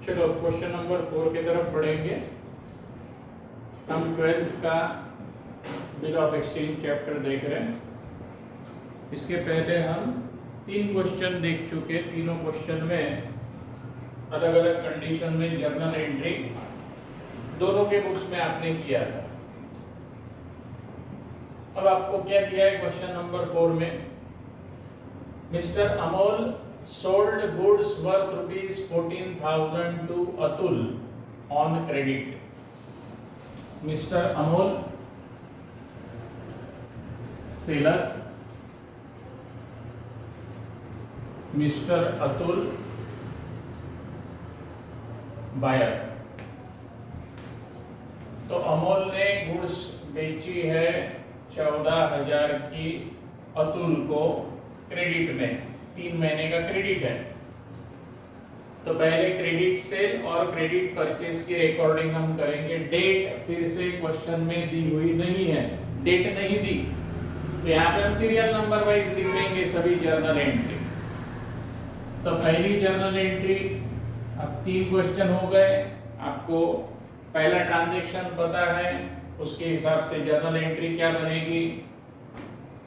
चलो question number 4 की तरफ बढ़ेंगे। हम 12th का बिल ऑफ एक्सचेंज चैप्टर देख रहे हैं। इसके पहले हम 3 क्वेश्चन देख चुके। तीनों क्वेश्चन में अलग अलग कंडीशन में जर्नल एंट्री दोनों के बुक्स में आपने किया था। अब आपको क्या दिया है क्वेश्चन नंबर 4 में, mister Amol sold goods worth rupees 14,000 to Atul on credit. Mr. Amol, seller, Mr. Atul, buyer. तो अमोल ने गुड्स बेची है 14,000 की अतुल को क्रेडिट में, 3 महीने का क्रेडिट है। तो पहले क्रेडिट सेल और क्रेडिट परचेस की रिकॉर्डिंग हम करेंगे। डेट फिर से क्वेश्चन में दी हुई नहीं है, डेट नहीं दी, तो यहाँ पे हम सीरियल नंबर वाइज लिखेंगे सभी जर्नल एंट्री। तो पहली जर्नल एंट्री, अब 3 क्वेश्चन हो गए, आपको पहला ट्रांजैक्शन पता है, उसके हिसाब से जर्नल एंट्री क्या बनेगी।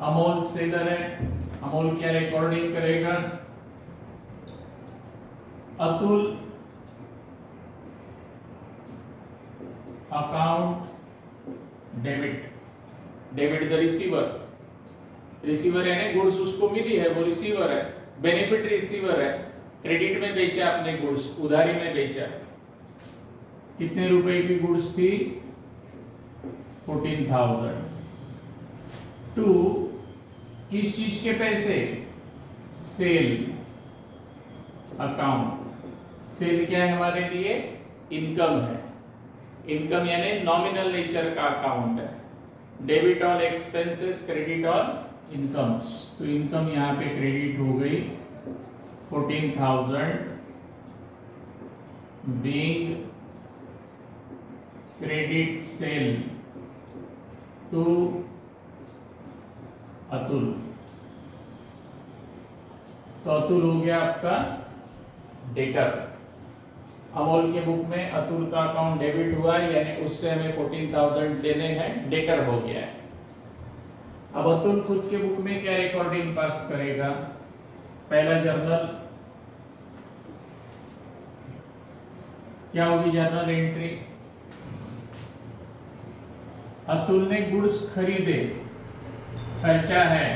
अमोल सेलर है, अमोल क्या रिकॉर्डिंग करेगा, Atul account debit, debit the receiver, receiver यानी गुड्स उसको मिली है, वो रिसीवर है, बेनिफिट रिसीवर है। क्रेडिट में बेचा आपने गुड्स, उधारी में बेचा, कितने रुपए की गुड्स थी, 14,000 टू किस चीज के पैसे, सेल अकाउंट। सेल क्या है हमारे लिए, इनकम है, इनकम यानी नॉमिनल नेचर का अकाउंट है। Debit all expenses, credit all incomes. तो इनकम यहाँ पे क्रेडिट हो गई 14,000 being credit sale to Atul. तो अतुल हो गया आपका डेटर। अमोल के बुक में अतुल का अकाउंट डेबिट हुआ है, यानी उससे हमें 14,000 लेने हैं, डेटर हो गया है। अब अतुल खुद के बुक में क्या रिकॉर्डिंग पास करेगा, पहला जर्नल क्या होगी, जर्नल एंट्री, अतुल ने गुड्स खरीदे, खर्चा है,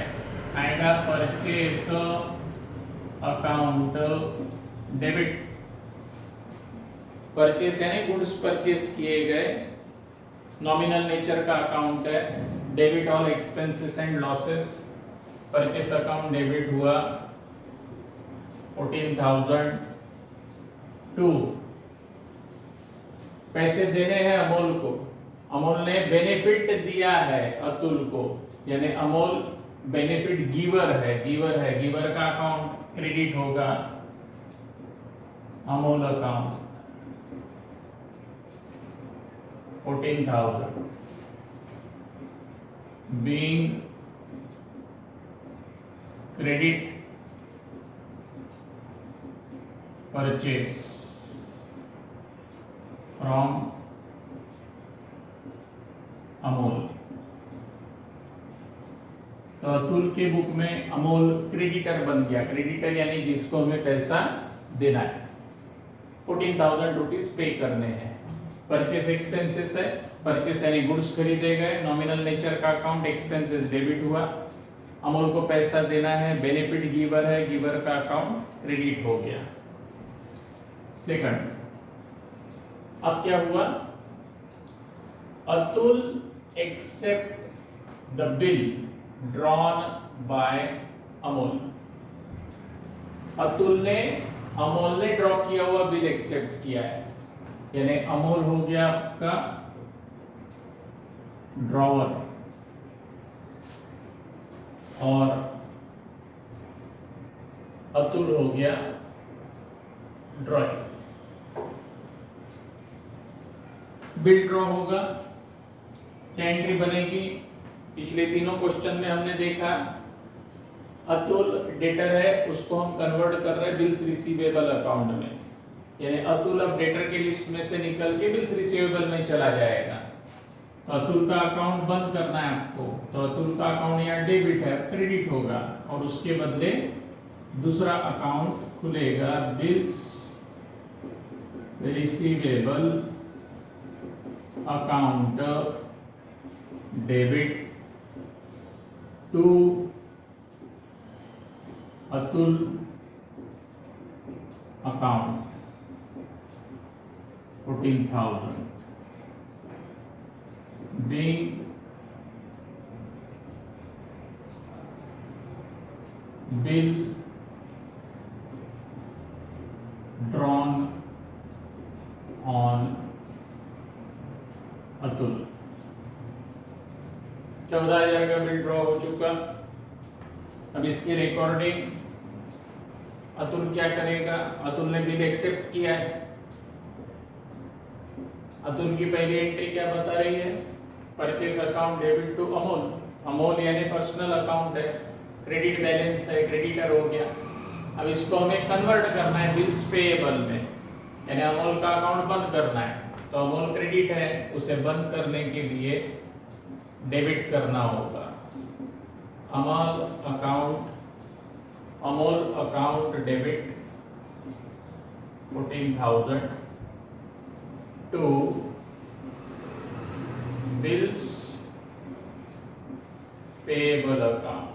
आएगा परचेस अकाउंट डेबिट। परचेस यानी गुड्स परचेस किए गए, नॉमिनल नेचर का अकाउंट है। Debit all expenses and losses, purchase account debit हुआ 14,000 टू पैसे देने हैं अमोल को। अमोल ने बेनिफिट दिया है अतुल को, यानी अमोल बेनिफिट गिवर है, गिवर का अकाउंट क्रेडिट होगा Amol account 14,000 being credit purchase from Amol. तो अतुल के बुक में अमोल क्रेडिटर बन गया, क्रेडिटर यानी जिसको हमें पैसा देना है, 14,000 रुपीज पे करने हैं। परचेस एक्सपेंसेस है, परचेस यानी गुड्स खरीदे गए, नॉमिनल नेचर का अकाउंट, एक्सपेंसेस डेबिट हुआ, अमोल को पैसा देना है, बेनिफिट गिवर है, गिवर का अकाउंट क्रेडिट हो गया। सेकंड, अब क्या हुआ, Atul accept the bill drawn by Amol. Atul ने अमोल ने ड्रॉ किया हुआ बिल एक्सेप्ट किया है, यानी अमोल हो गया आपका ड्रॉवर और अतुल हो गया ड्रॉइंग। बिल ड्रॉ होगा, क्या एंट्री बनेगी, पिछले तीनों क्वेश्चन में हमने देखा अतुल डेटर है, उसको हम कन्वर्ट कर रहे हैं बिल्स रिसीवेबल अकाउंट में। यानी अतुल अब डेटर की लिस्ट में से निकल के बिल्स रिसीवेबल में चला जाएगा। तो अतुल का अकाउंट बंद करना है आपको, तो अतुल का अकाउंट यहाँ डेबिट है, क्रेडिट होगा, और उसके बदले दूसरा अकाउंट खुलेगा, bills receivable account debit to Atul account 14,000 being bill drawn on Atul. 14,000 का बिल ड्रॉ हो चुका। अब इसकी रिकॉर्डिंग अतुल क्या करेगा? अतुल ने बिल एक्सेप्ट किया है। अतुल की पहली एंट्री क्या बता रही है? Purchase account debit to Amol. Amol यानी पर्सनल अकाउंट है, क्रेडिट बैलेंस है, क्रेडिटर हो गया। अब इसको हमें कन्वर्ट करना है बिल्स पेएबल में, यानी अमोल का अकाउंट बंद करना है। तो अमोल क्रेडिट है, उसे बंद करने के लिए डेबिट करना होगा। Amol account debit 14,000 to bills payable account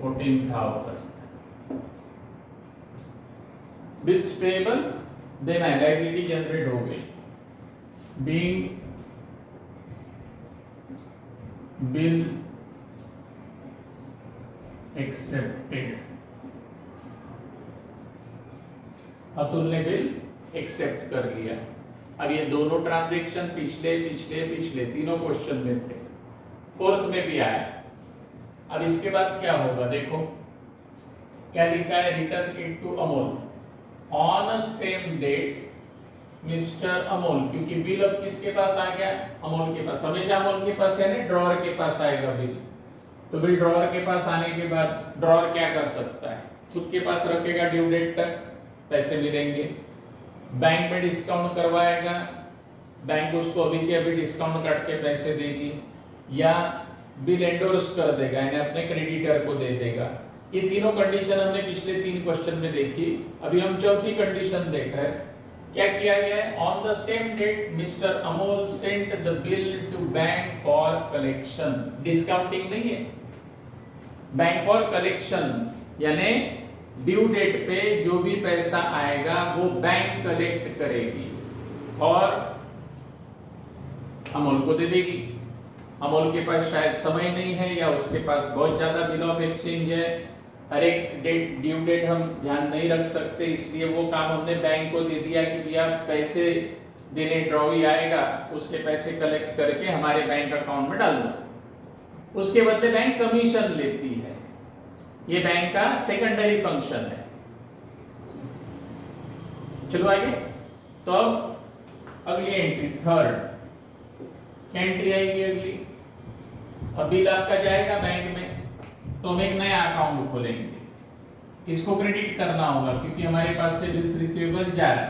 14,000 bills payable देना है, लायबिलिटी जनरेट हो गई। बीइंग बिल एक्सेप्टेड, अतुल ने बिल एक्सेप्ट कर लिया। अब ये दोनों ट्रांजैक्शन पिछले तीनों क्वेश्चन में थे, फोर्थ में भी आया। अब इसके बाद क्या होगा देखो, क्या लिखा है? Return it to Amol on same date mister Amol, क्योंकि बिल अब किसके पास आ गया? अमोल के पास। हमेशा अमोल के पास यानी ड्रॉअर के पास आएगा बिल। तो बिल ड्रॉअर के पास आने के बाद ड्रॉअर क्या कर सकता है? खुद के पास रखेगा, ड्यू डेट तक पैसे मिलेंगे। बैंक में डिस्काउंट करवाएगा, बैंक उसको अभी के अभी डिस्काउंट काट के पैसे देगी, या बिल एंडोर्स कर देगा यानी अपने क्रेडिटर को दे देगा। ये तीनों कंडीशन हमने पिछले 3 क्वेश्चन में देखी। अभी हम चौथी कंडीशन देख रहे हैं। क्या किया गया है? On the same date mister Amol sent the bill to bank for collection. Discounting नहीं है, बैंक फॉर कलेक्शन, यानी ड्यू डेट पे जो भी पैसा आएगा वो बैंक कलेक्ट करेगी और अमोल को दे देगी। अमोल के पास शायद समय नहीं है, या उसके पास बहुत ज्यादा बिल ऑफ एक्सचेंज है, हर एक डेट ड्यू डेट हम ध्यान नहीं रख सकते, इसलिए वो काम हमने बैंक को दे दिया कि भैया पैसे देने ड्रॉवी आएगा, उसके पैसे कलेक्ट करके हमारे बैंक अकाउंट में डाल दो। उसके बदले बैंक कमीशन लेती है। ये बैंक का सेकेंडरी फंक्शन है। चलो आगे। तो अब अगली एंट्री, थर्ड एंट्री आएगी अगली। अब बिल आपका जाएगा बैंक में, तो हम एक नया अकाउंट खोलेंगे। इसको क्रेडिट करना होगा क्योंकि हमारे पास से बिल्स रिसीवेबल जा रहा है।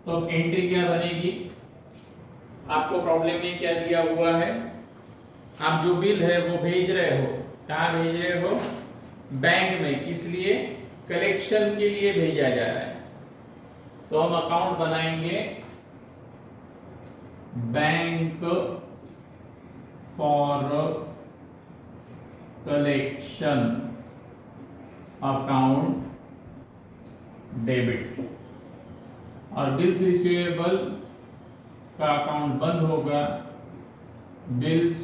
तो अब एंट्री क्या बनेगी? आपको प्रॉब्लम में क्या दिया हुआ है? आप जो बिल है वो भेज रहे हो, कहाँ भेज रहे हो? बैंक में। किस लिए? कलेक्शन के लिए भेजा जा रहा है। तो हम अकाउंट बनाएंगे bank for collection account debit, और बिल्स रिसीवेबल का अकाउंट बंद होगा, बिल्स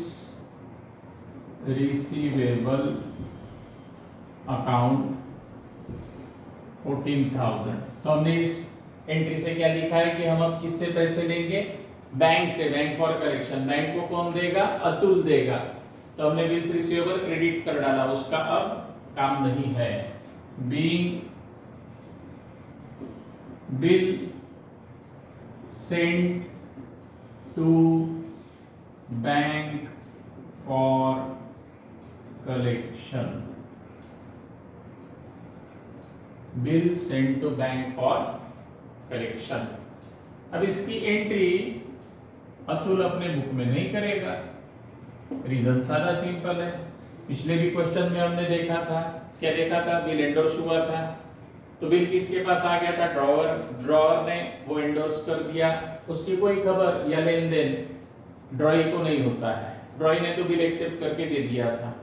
रिसीवेबल अकाउंट 14,000। तो हमने इस एंट्री से क्या लिखा है कि हम अब किससे पैसे लेंगे? बैंक से, बैंक फॉर कलेक्शन। बैंक को कौन देगा? अतुल देगा। तो हमने बिल्स रिसीवेबल क्रेडिट कर डाला, उसका अब काम नहीं है। Being bill sent to bank for collection, bill send to bank for correction. अब इसकी एंट्री अतुल अपने बुक में नहीं करेगा। रीजन सादा सिंपल है, पिछले भी क्वेश्चन में हमने देखा था, क्या देखा था, बिल एंडोर्स हुआ था, तो बिल किसके पास आ गया था, ड्रॉअर ने वो एंडोर्स कर दिया, उसकी कोई खबर या लेन देन ड्रॉई को नहीं होता है, ड्रॉई ने तो बिल एक्सेप्ट करके दे दिया था।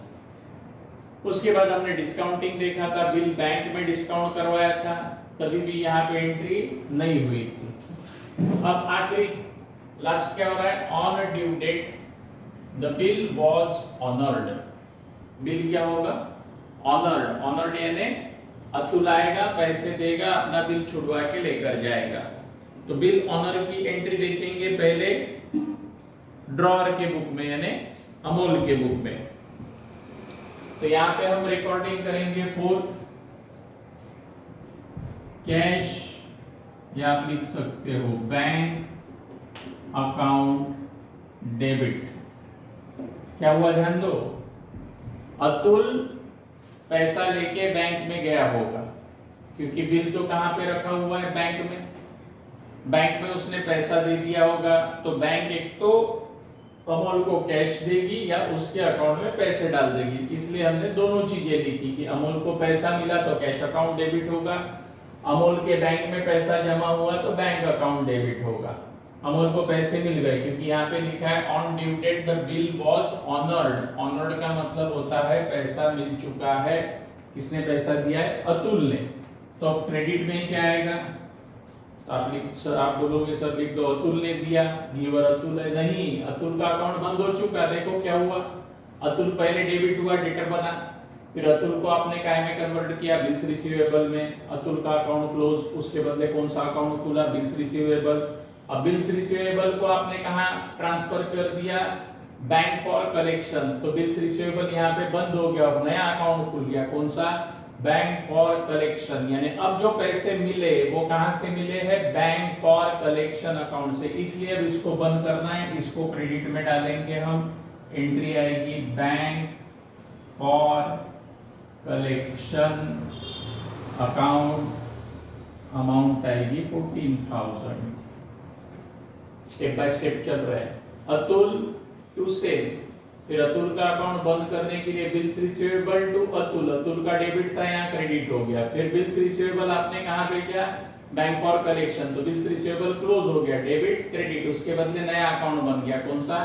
उसके बाद हमने डिस्काउंटिंग देखा था, बिल बैंक में डिस्काउंट करवाया था, तभी भी यहाँ पे एंट्री नहीं हुई थी। अब आखिरी लास्ट क्या हो रहा है, on due date the bill was honoured. Bill क्या होगा, ऑनर्ड। ऑनर्ड यानी अतुल आएगा, पैसे देगा, अपना बिल छुड़वा के लेकर जाएगा। तो बिल ऑनर की एंट्री देखेंगे पहले ड्रॉअर के बुक में यानी अमोल के बुक में। तो यहाँ पे हम रिकॉर्डिंग करेंगे फोर्थ कैश, या आप लिख सकते हो बैंक अकाउंट डेबिट। क्या हुआ ध्यान दो, अतुल पैसा लेके बैंक में गया होगा, क्योंकि बिल तो कहां पे रखा हुआ है, बैंक में। बैंक में उसने पैसा दे दिया होगा, तो बैंक एक तो अमोल को कैश देगी या उसके अकाउंट में पैसे डाल देगी। इसलिए हमने दोनों चीजें लिखी कि अमोल को पैसा मिला तो कैश अकाउंट डेबिट होगा, अमोल के बैंक में पैसा जमा हुआ तो बैंक अकाउंट डेबिट होगा। अमोल को पैसे मिल गए, क्योंकि यहाँ पे लिखा है on due date the bill was honoured. Honoured का मतलब होता है पैसा मिल चुका है। किसने पैसा दिया है, अतुल ने। तो अब क्रेडिट में क्या आएगा, तो आप बोलोगे सर लिख दो अतुल ने दिया, गिवर अतुल है, नहीं, अतुल का अकाउंट बंद हो चुका। देखो क्या हुआ, अतुल पहले डेबिट हुआ, डेटर बना, फिर अतुल को आपने काय में कन्वर्ट किया, बिल्स रिसीवेबल में। अतुल का अकाउंट क्लोज, उसके बदले कौन सा अकाउंट खुला, बिल्स रिसीवेबल। अब बिल्स रिसीवेबल को आपने कहां ट्रांसफर कर दिया, बैंक फॉर कलेक्शन। तो बिल्स रिसीवेबल यहाँ पे बंद हो गया, अब नया अकाउंट खुल गया, कौन सा, बैंक फॉर कलेक्शन। यानी अब जो पैसे मिले वो कहां से मिले हैं, बैंक फॉर कलेक्शन अकाउंट से। इसलिए अब इसको बंद करना है, इसको क्रेडिट में डालेंगे हम। एंट्री आएगी bank for collection account, amount आएगी 14,000। स्टेप बाय स्टेप चल रहा है। अतुल टू सेल, फिर अतुल का अकाउंट बंद करने के लिए bills receivable to Atul, Atul का डेबिट था यहाँ क्रेडिट हो गया। फिर बिल्स रिसीवेबल आपने कहाँ भेजा, बैंक फॉर कलेक्शन, तो बिल्स रिसीवेबल क्लोज हो गया, डेबिट क्रेडिट, उसके बदले नया अकाउंट बन गया, कौन सा,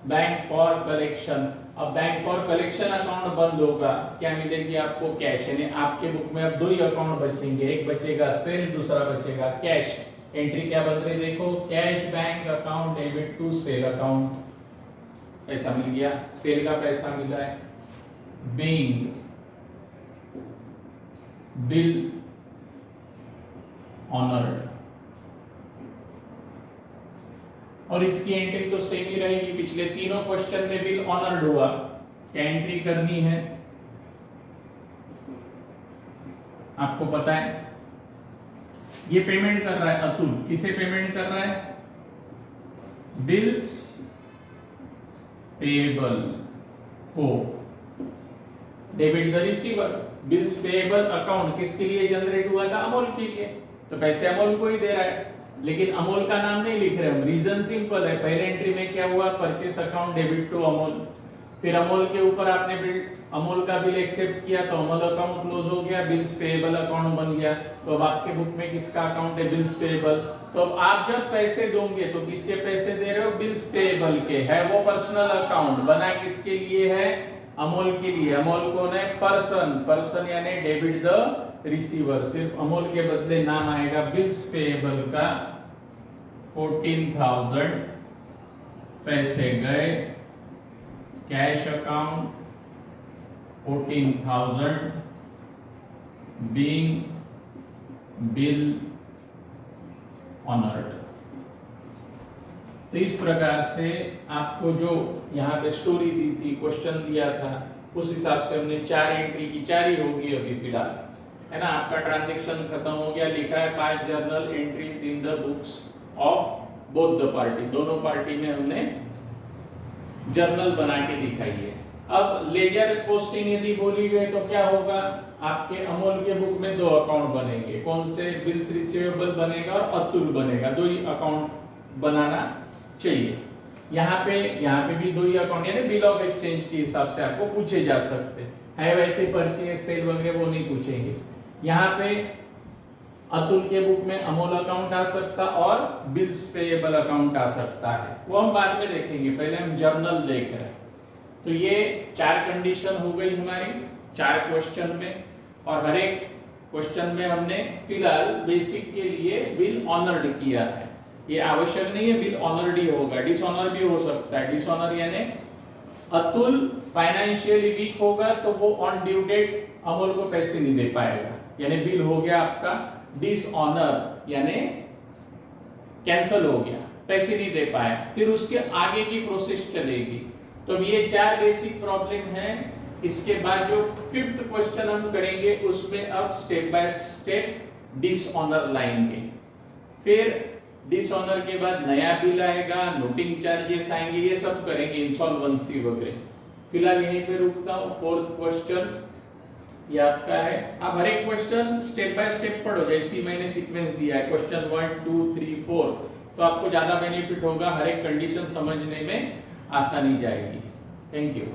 बैंक फॉर कलेक्शन। अब बैंक फॉर कलेक्शन अकाउंट बंद होगा, क्या मिलेगी आपको, कैश। यानी आपके बुक में अब दो ही अकाउंट बचेंगे, एक बचेगा सेल, दूसरा बचेगा कैश। एंट्री क्या बन रही देखो, cash bank account debit to sale account, पैसा मिल गया, सेल का पैसा मिला है, बीइंग बिल ऑनर्ड। और इसकी एंट्री तो सेम ही रहेगी, पिछले तीनों क्वेश्चन में बिल ऑनर्ड हुआ, क्या एंट्री करनी है आपको पता है। ये पेमेंट कर रहा है अतुल, किसे पेमेंट कर रहा है, बिल्स पेएबल को, debit the receiver. Bills payable account किसके लिए जनरेट हुआ था, अमोल के लिए, तो पैसे अमोल को ही दे रहा है, लेकिन अमोल का नाम नहीं लिख रहे हम। रीजन सिंपल है, पहले एंट्री में क्या हुआ, purchase account debit to Amol, फिर अमोल के ऊपर आपने बिल, अमोल का बिल एक्सेप्ट किया तो अमोल अकाउंट क्लोज हो गया, बिल्स पेएबल अकाउंट बन गया। तो अब आपके बुक में किसका अकाउंट है, बिल्स पेएबल। तो अब आप जब पैसे दोगे तो किसके पैसे दे रहे हो, बिल्स पेएबल के। है वो पर्सनल अकाउंट, बना किसके लिए है, अमोल के लिए। अमोल कौन है, पर्सन, पर्सन यानी डेबिट द रिसीवर, सिर्फ अमोल के बदले नाम आएगा बिल्स पेएबल का। 14,000 पैसे गए, cash account 14,000 being bill honoured. तो इस प्रकार से आपको जो यहाँ पे स्टोरी दी थी, क्वेश्चन दिया था, उस हिसाब से हमने 4 एंट्री की, 4 ही होगी अभी फिलहाल, है ना। आपका ट्रांजैक्शन खत्म हो गया, लिखा है 5 journal entries in the books of both the party, दोनों पार्टी में हमने जर्नल बना के दिखाई है। अब लेजर पोस्टिंग यदि बोली गई तो क्या होगा, आपके अमोल के बुक में 2 अकाउंट बनेंगे, कौन से, बिल्स रिसीवेबल बनेगा और अतुल बनेगा, 2 ही अकाउंट बनाना चाहिए। यहाँ पे भी 2 ही अकाउंट, यानी बिल ऑफ एक्सचेंज के हिसाब से आपको पूछे जा सकते हैं, वैसे परचेज सेल वगैरह वो नहीं पूछेंगे। यहाँ पे अतुल के बुक में अमोल अकाउंट आ सकता और बिल्स पेएबल अकाउंट आ सकता है, वो हम बाद में देखेंगे, पहले हम जर्नल देख रहे हैं। तो ये 4 कंडीशन हो गई हमारी 4 क्वेश्चन में, और हर एक क्वेश्चन में हमने फिलहाल बेसिक के लिए बिल ऑनर्ड किया है। ये आवश्यक नहीं है बिल ऑनर्ड ही होगा, डिसऑनर भी हो सकता है। डिसऑनर यानी अतुल फाइनेंशियली वीक होगा तो वो ऑन ड्यू डेट अमोल को पैसे नहीं दे पाएगा, यानी बिल हो गया आपका डिसऑनर, यानी कैंसल हो गया, पैसे नहीं दे पाया, फिर उसके आगे की प्रोसेस चलेगी। तो ये 4 बेसिक प्रॉब्लम हैं। इसके बाद जो 5th क्वेश्चन हम करेंगे उसमें अब स्टेप बाय स्टेप डिसऑनर लाएंगे, फिर डिसऑनर के बाद नया बिल आएगा, नोटिंग चार्जेस आएंगे, ये सब करेंगे, इंसॉल्वेंसी वगैरह। फिलहाल यहीं पे रुकता हूँ। 4th क्वेश्चन ये आपका है। आप हर एक क्वेश्चन स्टेप बाय स्टेप पढ़ो, जैसे मैंने सीक्वेंस दिया है, क्वेश्चन 1 2 3 4, तो आपको ज्यादा बेनिफिट होगा, हर एक कंडीशन समझने में आसानी जाएगी। Thank you.